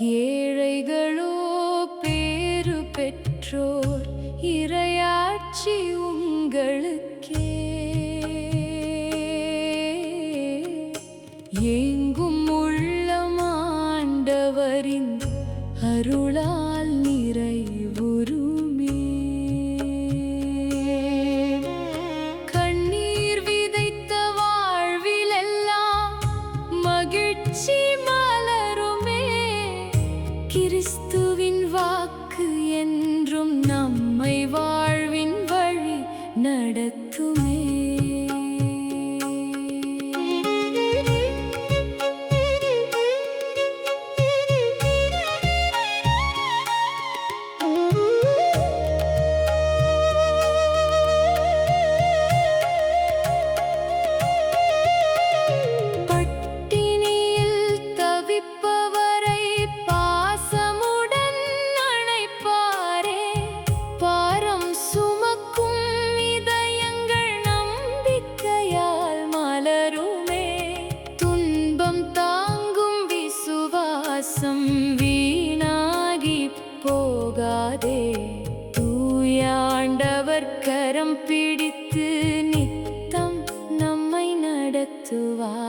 ஏழைகளோ பேறு பெற்றோர், இறையாட்சி உங்களுக்கே. ஏங்கும் உள்ளம் ஆண்டவரின் அருளால் நிறைவுறுமே. கண்ணீர் விதைத்த வாழ்விலெல்லாம் மகிழ்ச்சி மலருமே. கிறிஸ்துவின் வாக்கு என்றும் நம்மை வாழ்வின் வழி நடத்துமே. வீணாகி போகாதே, தூயாண்டவர் கரம் பிடித்து நித்தம் நம்மை நடத்துவாரே.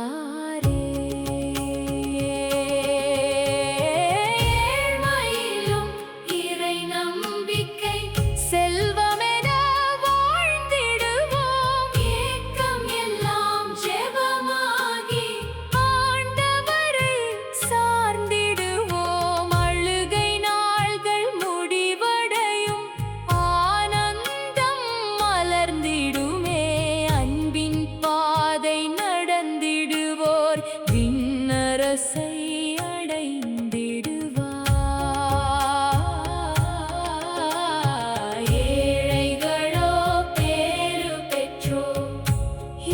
ஏழ்மையிலும் இறை நம்பிக்கை செல்வமென வாழ்ந்திடுவோம். ஏக்கம் எல்லாம் ஜெபமாகி ஆண்டவரை சார்ந்து விண்ணரசை அடைந்திடுவார். ஏழைகளோ பேறு பெற்றோர்,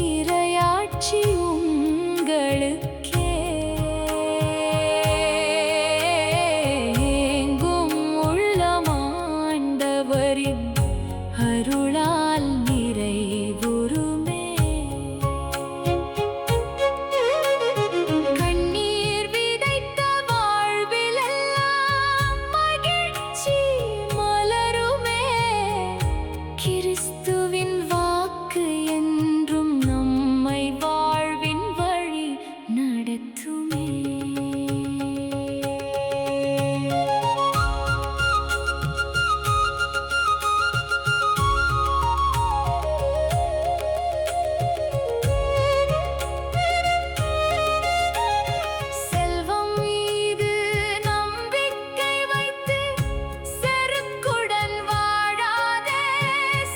இறையாட்சி உங்களுக்கே. எங்கும் உள்ளமாண்டவரின் அருளால் நிறைவுறுமே. கிறிஸ்துவின் வாக்கு என்றும் நம்மை வாழ்வின் வழி நடத்துமே. செல்வம் மீது நம்பிக்கை வைத்து செருக்குடன் வாழாதே.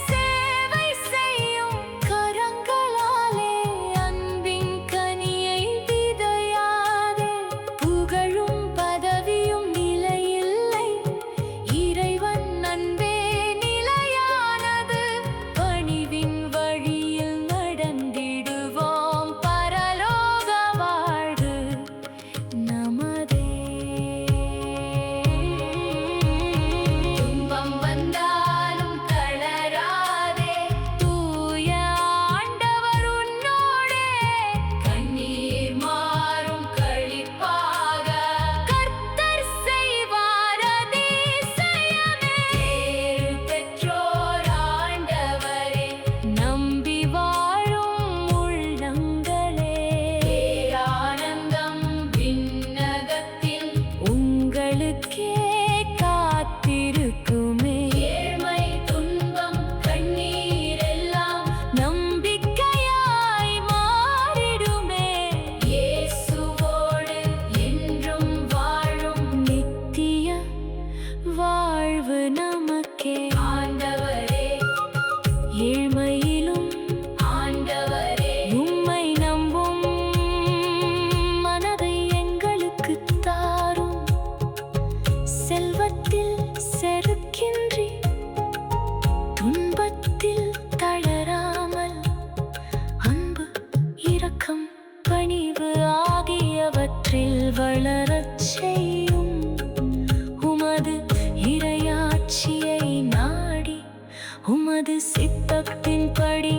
சேவை செய்யும் கரங்களாலே அன்பின் கனியை விதையாதே. புகழும் பதவியும் நிலையில்லை, இறைவன் அன்பே நிலையானது. பணிவின் வழியில் நடந்திடுவோம், பரலோக வாழ்வு நமதே. துன்பம் வந்தாலும் தளராதே, தூய ஆண்டவர் உன்னோடே. கண்ணீர் மாறும் களிப்பாக கர்த்தர் செய்வார் அதிசயமே. பேறு பெற்றோர் ஆண்டவரே, நம்பி வாழும் உள்ளங்களே. பேரானந்தம் விண்ணகத்தில் உங்களுக்கே காத்திருக்குமே. ஏழ்மை துன்பம் கண்ணீர் எல்லாம் நம்பிக்கையாய் மாறிடுமே. இயேசுவோடு என்றும் வாழும் நித்திய வாழ்வு நமக்கே. ஆண்டவரே, ஏழ்மையிலும் ஆண்டவரே உம்மை நம்பும் மனதை எங்களுக்கு தாரும். செல்வத்தில் செருக்கின்றி, துன்பத்தில் தளராமல், அன்பு இரக்கம் பணிவு ஆகியவற்றில் வளரச் செய்யும். உமது இறையாட்சியை நாடி உமது சித்தத்தின்படி